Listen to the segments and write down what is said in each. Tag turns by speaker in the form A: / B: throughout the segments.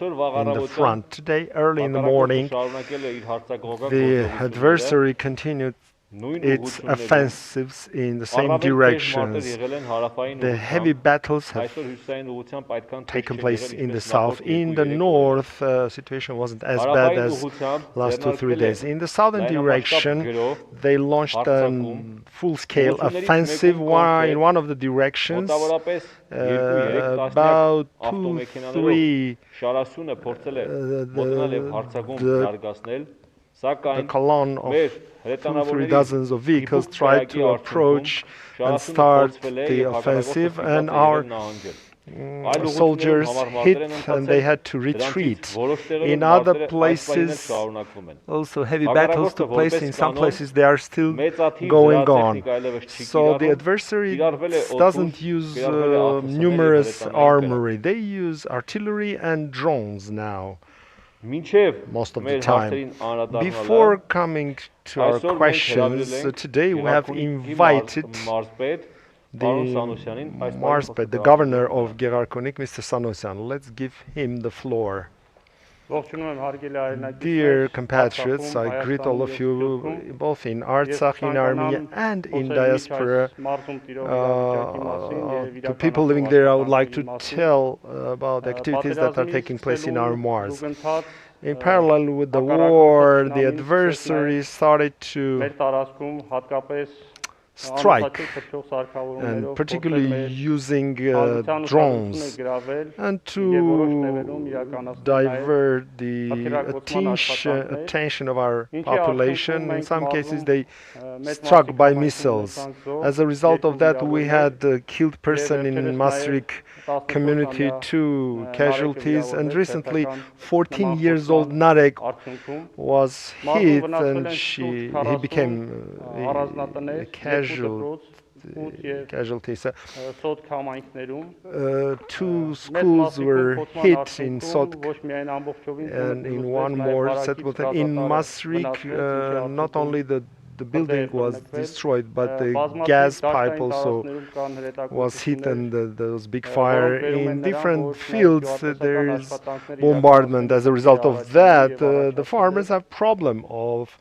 A: in the front. Today, early in the morning, the adversary continued its offensives in the same directions. The heavy battles have taken place in the south. In the north, situation wasn't as bad as last 2-3 days. In the southern direction, they launched a full-scale offensive in one of the directions. About 2-3 the column of 2-3 dozens of vehicles tried to approach and start the offensive, and our soldiers hit and they had to retreat. In other places, also heavy battles took place. In some places, they are still going on. So the adversary doesn't use numerous armory. They use artillery and drones now, most of the time. Before coming to our questions, today we have invited the Marz, the governor of Gegharkunik, Mr. Sanosyan. Let's give him the floor. Dear compatriots, I greet all of you, both in Artsakh, in Armenia, and in diaspora. To people living there, I would like to tell about the activities that are taking place in our Marz. In parallel with the war, the adversary started to strike, and particularly using drones, and to divert the attention of our population. In some cases, they struck by missiles. As a result of that, we had a killed person in Masrik community, 2 casualties, and recently 14 years old Narek was hit and he became a casualty. So, 2 schools were hit in Sotk and in one more settlement. In Masrik, not only the building was destroyed, but the gas pipe also was hit, and there was big fire. In different fields, there is bombardment. As a result of that, the farmers have problem of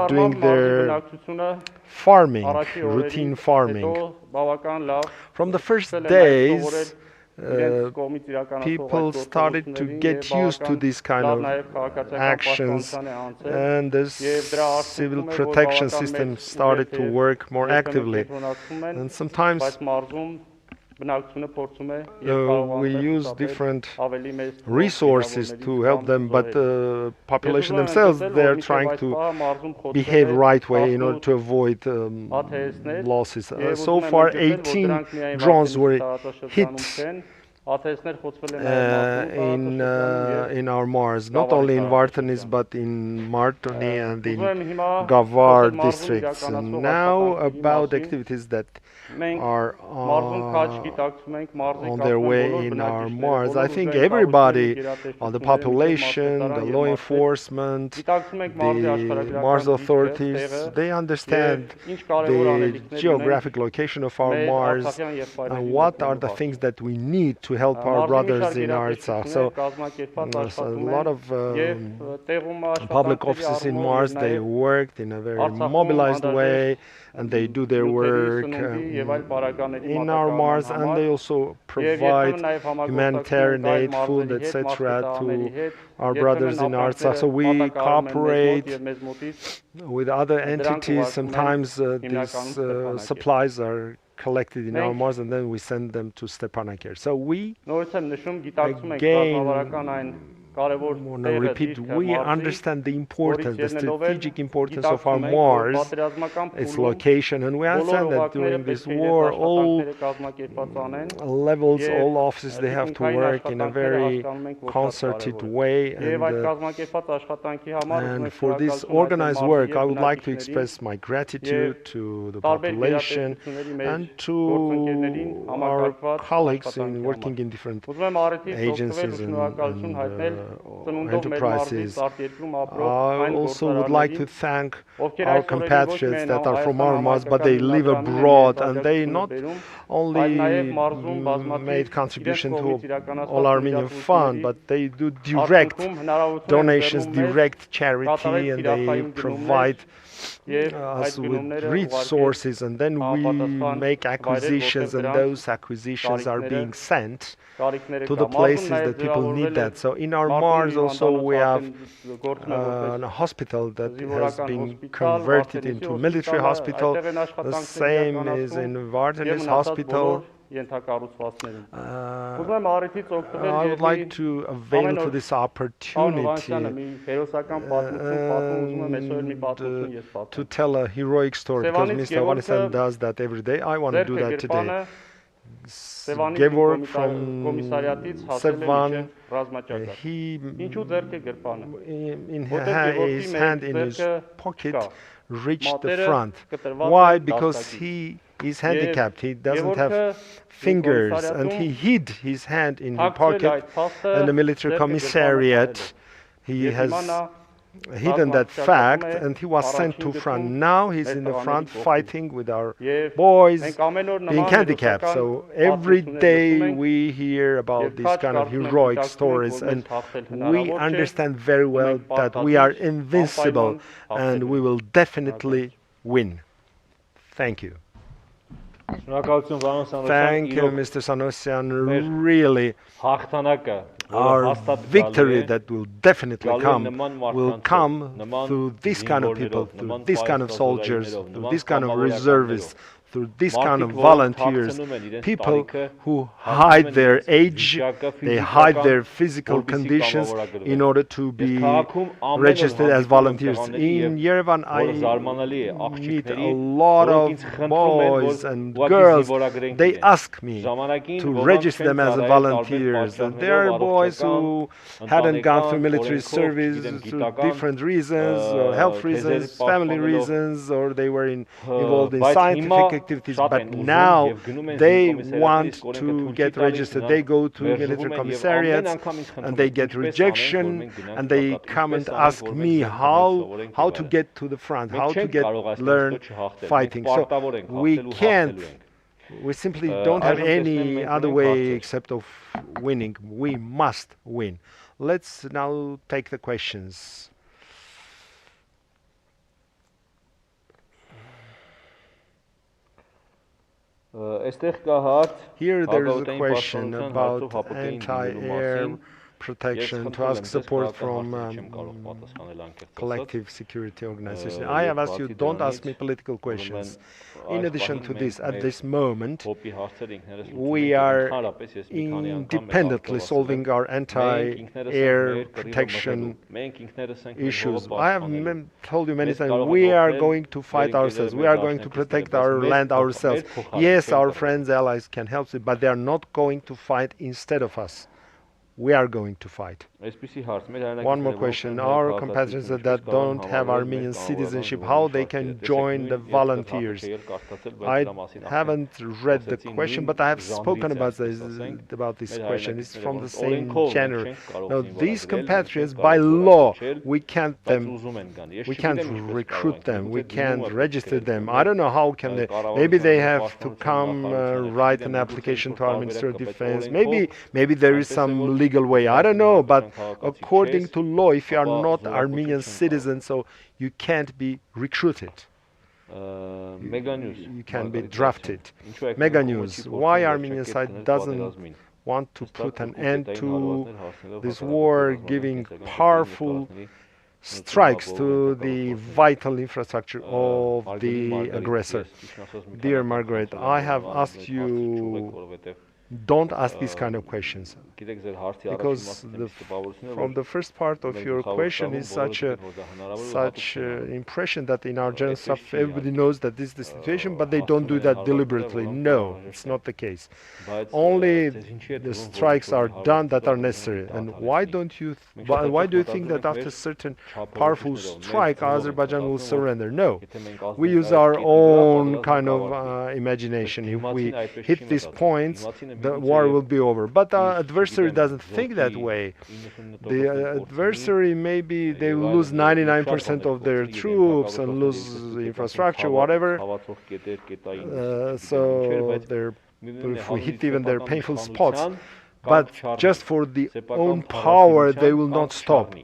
A: doing their farming, routine farming. From the first days, people started to get used to these kind of actions, and the civil protection system started to work more actively. And sometimes we use different resources to help them, but the population themselves, they're trying to behave right way in order to avoid losses. So far, 18 drones were hit in our Marz, not only in Vartanis but in Martoni and in Gavar districts. And now about activities that are on their way in our Marz. I think everybody on the population, the law enforcement, the Marz authorities, they understand the geographic location of our Marz and what are the things that we need to help our brothers in Artsakh. So there's a lot of public offices in Marz. They worked in a very mobilized way, and they do their work in our Marz, and they also provide humanitarian aid, food, etc. to our brothers in Artsakh. So we cooperate with other entities. Sometimes these supplies are collected in our Marz, and then we send them to Stepanakert. So we again want to repeat, we understand the importance, the strategic importance of our Marz, its location, and we understand that during this war, all levels, all offices, they have to work in a very concerted way, and for this organized work, I would like to express my gratitude to the population and to our colleagues in working in different agencies and enterprises. I also would like to thank our compatriots that are from our Marz, but they live abroad, and they not only made contribution to All Armenian Fund, but they do direct donations, direct charity, and they provide us with resources, and then we make acquisitions, and those acquisitions are being sent to the places that people need that. So in our Marz also we have a hospital that has been converted into a military hospital. The same is in Hovhannisyan hospital. I would like to avail to this opportunity to tell a heroic story, because Mr. Hovhannisyan does that every day. I want to do that today. Gevorg from Sevan, he in his hand in his pocket reached the front. Why? Because he is handicapped, he doesn't have fingers, and he hid his hand in his pocket in the military commissariat. He has hidden that fact, and he was sent to front. Now he's in the front fighting with our boys being handicapped. So every day we hear about these kind of heroic stories, and we understand very well that we are invincible and we will definitely win. Thank you. Thank you, Mr. Sanosyan. Really, our victory that will definitely come through this kind of people, through this kind of soldiers, through this kind of reservists, through this kind of volunteers, people who hide their age, they hide their physical conditions in order to be registered as volunteers. In Yerevan, I meet a lot of boys and girls. They ask me to register them as volunteers. And there are boys who hadn't gone through military service through different reasons, health reasons, family reasons, or they were involved in scientific activities, but now they want to get registered. They go to military commissariats and they get rejection, and they come and ask me how to get to the front, how to learn fighting. So we simply don't have any other way except of winning. We must win. Let's now take the questions. Here there is a question about anti-air protection, to ask support from collective security organizations. I have asked you, don't ask me political questions. In addition to this, at this moment, we are independently solving our anti-air protection issues. I have told you many times, we are going to fight ourselves. We are going to protect our land ourselves. Yes, our friends, allies can help it, but they are not going to fight instead of us. We are going to fight. One more question. Our compatriots that don't have Armenian citizenship, how they can join the volunteers? I haven't read the question, but I have spoken about this question. It's from the same genre. Now, these compatriots, by law, we can't recruit them, we can't register them. I don't know how can they. Maybe they have to come write an application to our Ministry of Defense. Maybe there is some legal way. I don't know, but according to law, if you are not Armenian citizen, so you can't be recruited. You can be drafted. Mega News. Why Armenian side doesn't want to put an end to this war, giving powerful strikes to the vital infrastructure of the aggressor? Dear Margaret, I have asked you, don't ask these kind of questions, because from the first part of your question is such impression that in our general staff everybody knows that this is the situation, but they don't do that deliberately. No, it's not the case. Only the strikes are done that are necessary. And why do you think that after certain powerful strike Azerbaijan will surrender? No, we use our own kind of imagination. If we hit these points, the war will be over. But our adversary doesn't think that way. The adversary, maybe they will lose 99% of their troops and lose infrastructure, whatever. So if we hit even their painful spots, but just for the own power, they will not stop.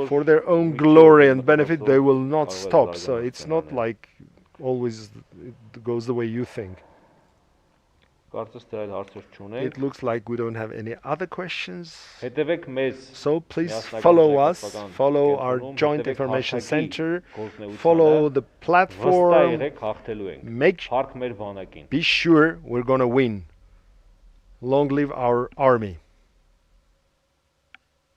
A: For their own glory and benefit, they will not stop. So it's not like always it goes the way you think. It looks like we don't have any other questions. So please follow us, follow our joint information center, follow the platform, be sure we're gonna win. Long live our army.